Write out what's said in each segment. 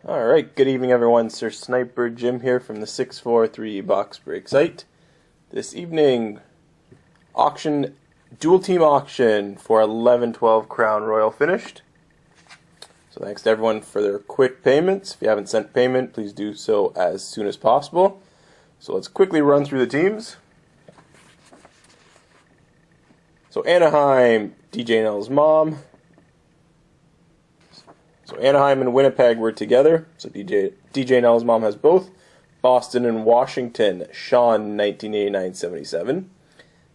Alright, good evening everyone. SirSniperJim here from the 643 Box Break site. This evening, dual team auction for 11-12 Crown Royal finished. So thanks to everyone for their quick payments. If you haven't sent payment, please do so as soon as possible. So let's quickly run through the teams. So Anaheim, DJ Nell's mom. So Anaheim and Winnipeg were together. So DJ Nell's mom has both. Boston and Washington, Sean 1989-77.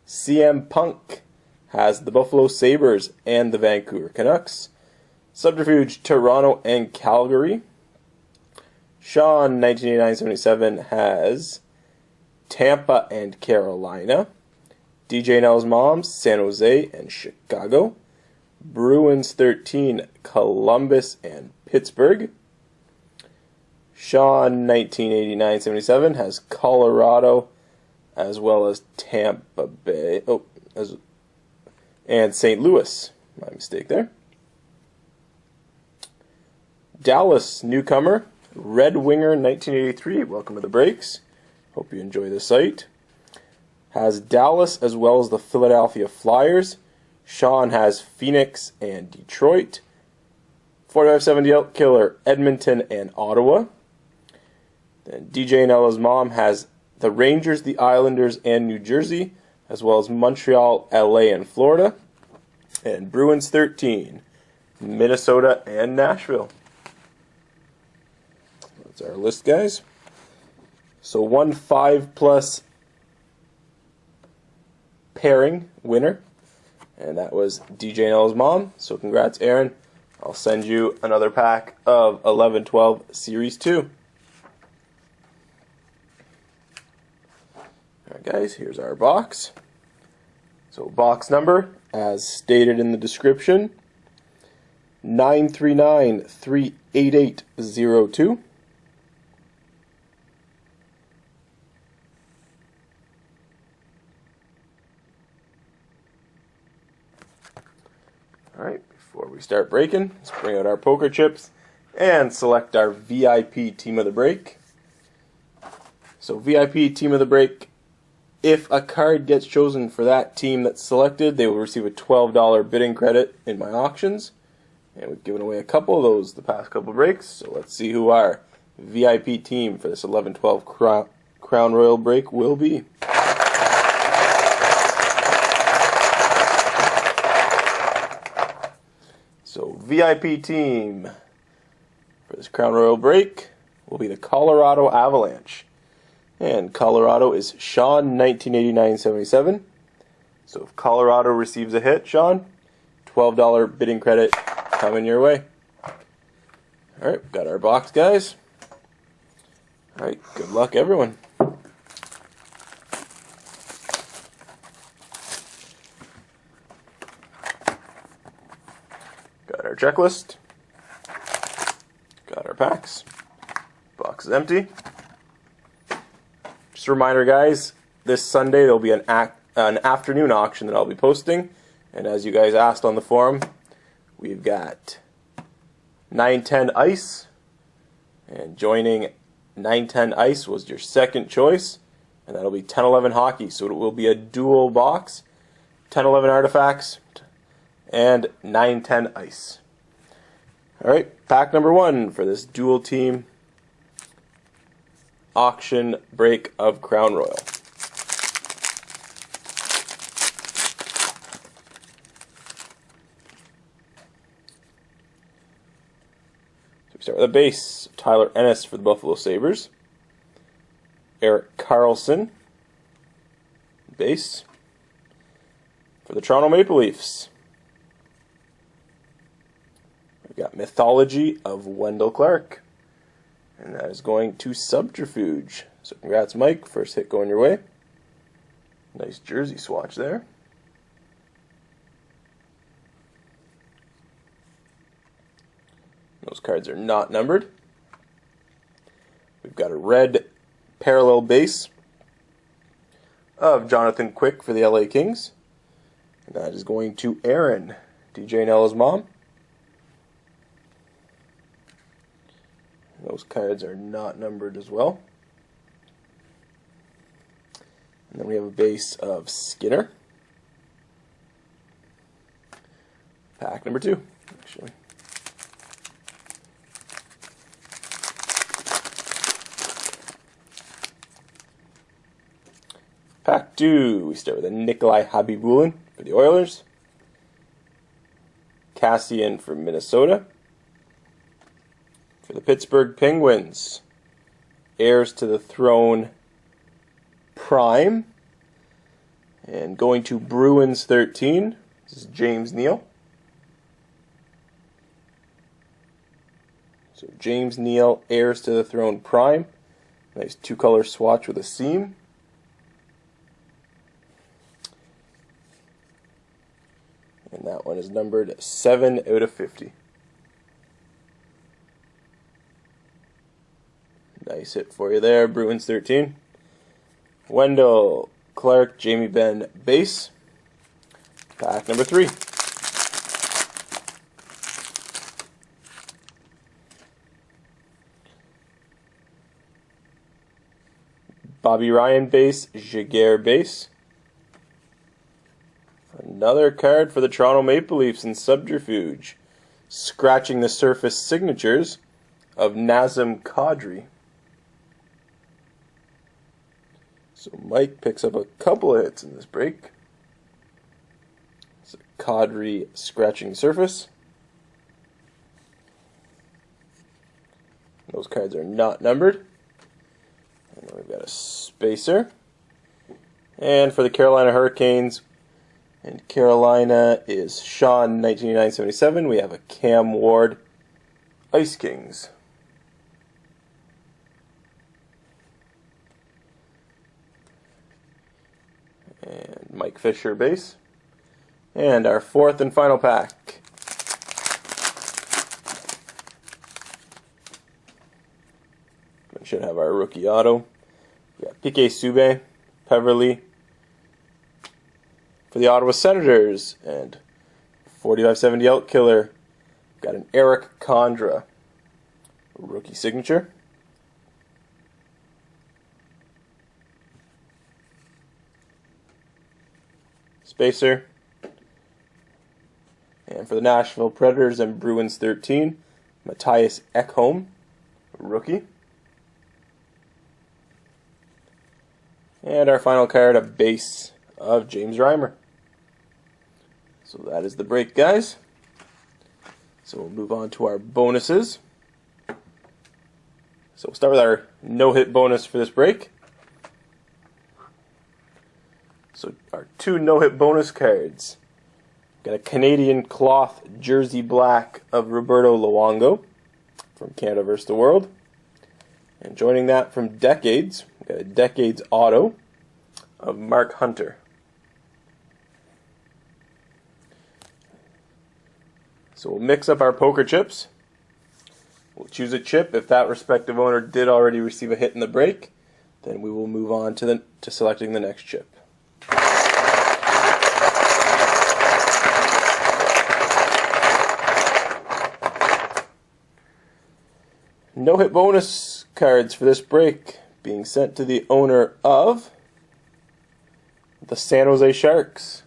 CM Punk has the Buffalo Sabres and the Vancouver Canucks. Subterfuge, Toronto and Calgary. Sean 1989-77 has Tampa and Carolina. DJ Nell's mom, San Jose and Chicago. Bruins 13, Columbus and Pittsburgh. Sean 1989-77 has Colorado as well as Tampa Bay. And St. Louis. My mistake there. Dallas newcomer, Red Winger 1983. Welcome to the breaks. Hope you enjoy the site. Has Dallas as well as the Philadelphia Flyers. Sean has Phoenix and Detroit. 4570 Killer, Edmonton and Ottawa. Then DJ Nella's mom has the Rangers, the Islanders, and New Jersey, as well as Montreal, LA, and Florida. And Bruins 13, Minnesota and Nashville. That's our list, guys. So 1 5+ pairing winner. And that was DJ Nella's mom. So congrats, Aaron. I'll send you another pack of 11-12 Series 2. Alright guys, here's our box. So box number, as stated in the description, 939-38802. Alright, before we start breaking, let's bring out our poker chips and select our VIP Team of the Break. So VIP Team of the Break, if a card gets chosen for that team that's selected, they will receive a $12 bidding credit in my auctions. And we've given away a couple of those the past couple of breaks, so let's see who our VIP team for this 11-12 Crown Royal break will be. So VIP team for this Crown Royal break will be the Colorado Avalanche. And Colorado is Sean 1989-77. So if Colorado receives a hit, Sean, $12 bidding credit coming your way. Alright, got our box, guys. Alright, good luck everyone. Got our checklist. Got our packs. Box is empty. Just a reminder, guys, this Sunday there will be an afternoon auction that I'll be posting. And as you guys asked on the forum, we've got 910 Ice. And joining 910 Ice was your second choice. And that'll be 1011 Hockey. So it will be a dual box. 1011 Artifacts and 910 Ice. Alright, pack number 1 for this dual team auction break of Crown Royal. So we start with a base. Tyler Ennis for the Buffalo Sabres. Erik Karlsson, base. For the Toronto Maple Leafs, we've got Mythology of Wendell Clark. And that is going to Subterfuge. So congrats, Mike. First hit going your way. Nice jersey swatch there. Those cards are not numbered. We've got a red parallel base of Jonathan Quick for the LA Kings. And that is going to Aaron, DJ Nella's mom. Those cards are not numbered as well. And then we have a base of Skinner. Pack number 2, actually. Pack 2, we start with a Nikolai Habibulin for the Oilers. Cassian for Minnesota. For the Pittsburgh Penguins, Heirs to the Throne Prime. And going to Bruins 13, this is James Neal. So James Neal, Heirs to the Throne Prime. Nice 2-color swatch with a seam. And that one is numbered 7 out of 50. Nice hit for you there, Bruins 13. Wendell Clark, Jamie Benn, base. Pack number 3. Bobby Ryan base, Jaguar base. Another card for the Toronto Maple Leafs in Subterfuge. Scratching the Surface signatures of Nazem Kadri. So Mike picks up a couple of hits in this break. It's a Kadri Scratching Surface. Those cards are not numbered. And then we've got a spacer. And for the Carolina Hurricanes, and Carolina is Sean 1989-77. We have a Cam Ward Ice Kings. And Mike Fisher base. And our 4th and final pack. We should have our rookie auto. We got Piquet Subban, Peverly for the Ottawa Senators, and 4570 Elk Killer. Got an Eric Condra rookie signature. Spacer. And for the Nashville Predators and Bruins 13, Matthias Ekholm, rookie. And our final card, a base of James Reimer. So that is the break, guys. So we'll move on to our bonuses. So we'll start with our no-hit bonus for this break. So our 2 no-hit bonus cards. Got a Canadian cloth jersey black of Roberto Luongo from Canada vs. the World. And joining that from Decades, we got a Decades auto of Mark Hunter. So we'll mix up our poker chips. We'll choose a chip. If that respective owner did already receive a hit in the break, then we will move on to selecting the next chip. No-hit bonus cards for this break being sent to the owner of the San Jose Sharks.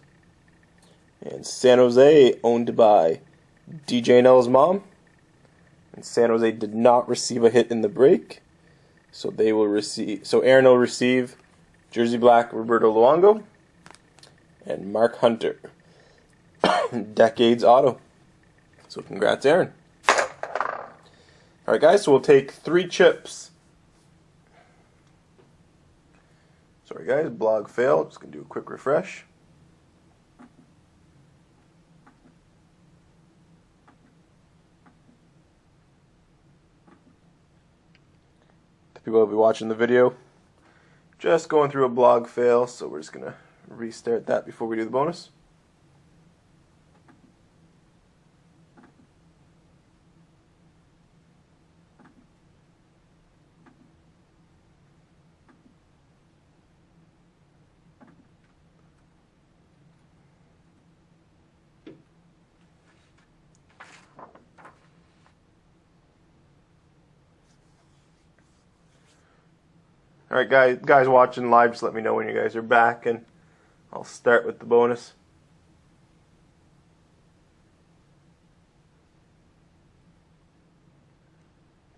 And San Jose owned by DJ Nell's mom. And San Jose did not receive a hit in the break. So they will receive, so Aaron will receive jersey black Roberto Luongo and Mark Hunter. Decades auto. So congrats, Aaron. Alright guys, so we'll take 3 chips. Sorry guys, blog failed. Just going to do a quick refresh. The people will be watching the video. Just going through a blog fail, so we're just going to restart that before we do the bonus. Alright guys watching live, just let me know when you guys are back and I'll start with the bonus.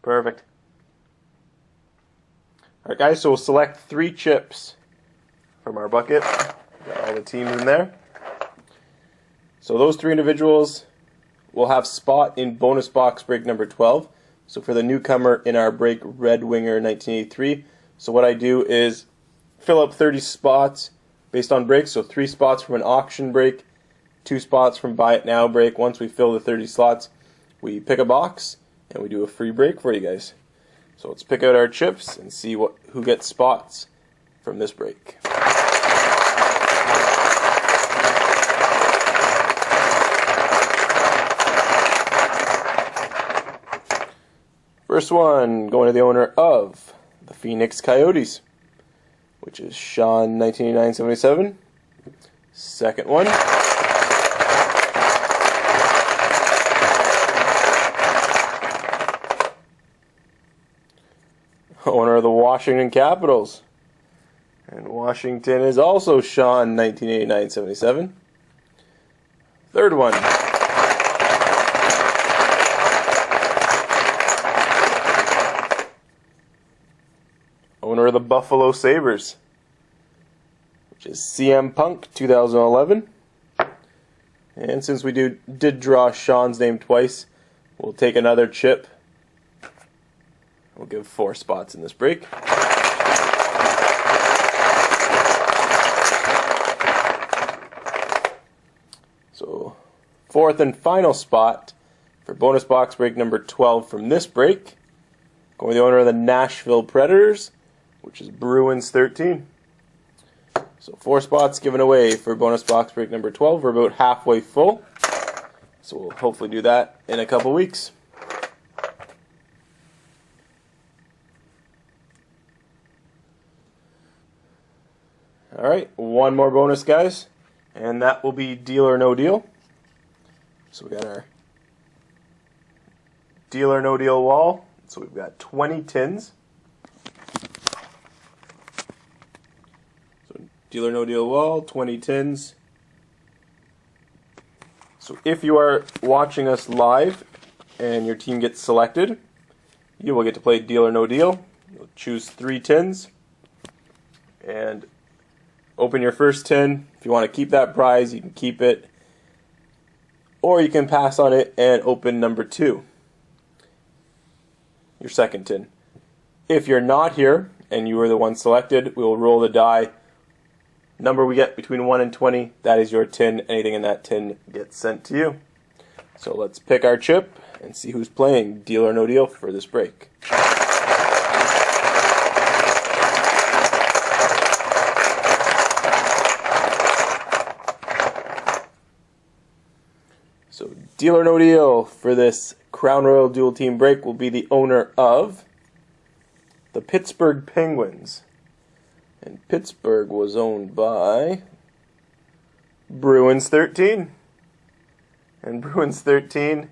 Perfect. Alright guys, so we'll select 3 chips from our bucket. Got all the teams in there. So those 3 individuals will have spot in bonus box break number 12. So for the newcomer in our break, Red Winger 1983. So what I do is fill up 30 spots based on breaks. So 3 spots from an auction break, 2 spots from buy it now break. Once we fill the 30 slots, we pick a box and we do a free break for you guys. So let's pick out our chips and see who gets spots from this break. First one going to the owner of the Phoenix Coyotes, which is Sean 1989-77. Second one. Owner of the Washington Capitals. And Washington is also Sean 1989-77. Third one. Owner of the Buffalo Sabres, which is CM Punk 2011. And since we did draw Sean's name twice, we'll take another chip. We'll give 4 spots in this break. So, 4th and final spot for bonus box break number 12 from this break. Going with the owner of the Nashville Predators, which is Bruins 13. So 4 spots given away for bonus box break number 12. We're about halfway full. So we'll hopefully do that in a couple weeks. Alright, one more bonus, guys. And that will be Deal or No Deal. So we got our Deal or No Deal wall. So we've got 20 tins. Deal or No Deal wall, 20 tins. So if you are watching us live and your team gets selected, you will get to play Deal or No Deal. You'll choose 3 tins and open your first tin. If you want to keep that prize, you can keep it. Or you can pass on it and open number 2, your second tin. If you're not here and you were the one selected, we will roll the die. Number we get between 1 and 20, that is your tin. Anything in that tin gets sent to you. So let's pick our chip and see who's playing Deal or No Deal for this break. So Deal or No Deal for this Crown Royal Dual Team break will be the owner of the Pittsburgh Penguins. And Pittsburgh was owned by Bruins 13. And Bruins 13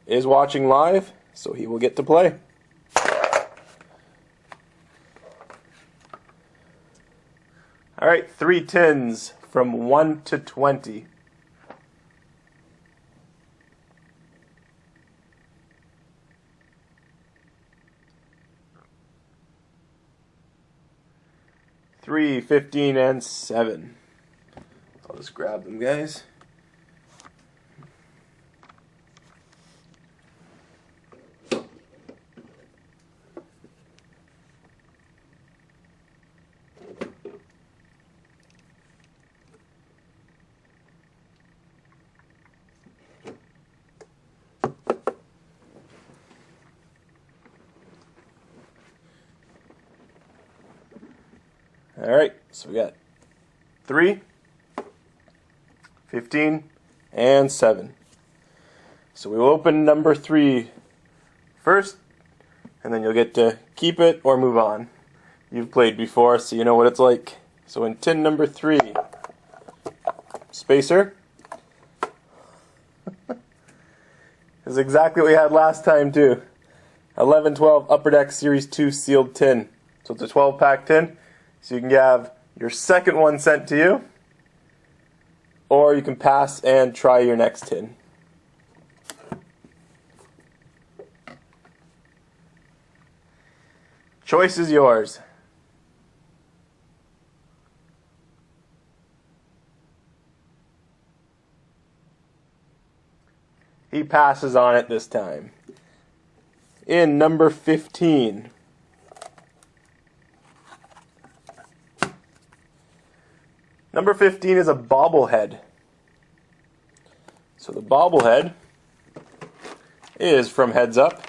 is watching live, so he will get to play. Alright, 3 tins from 1 to 20. Three, 15, and 7. I'll just grab them, guys. Alright, so we got 3, 15, and 7. So we will open number 3 first, and then you'll get to keep it or move on. You've played before, so you know what it's like. So in tin number 3, Spacer. This is exactly what we had last time too. 11-12 Upper Deck Series 2 sealed tin. So it's a 12-pack tin. So you can have your second one sent to you, or you can pass and try your next tin. Choice is yours. He passes on it this time. In number 15. Number 15 is a bobblehead. So the bobblehead is from Heads Up.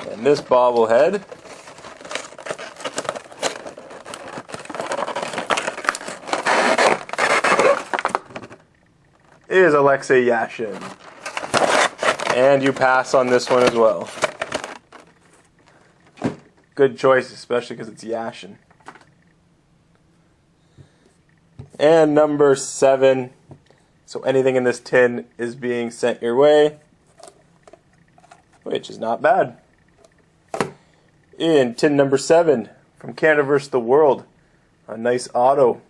And this bobblehead is Alexei Yashin. And you pass on this one as well. Good choice, especially because it's Yashin. And number 7. So anything in this tin is being sent your way, which is not bad. In tin number 7, from Canada vs. the World, a nice auto.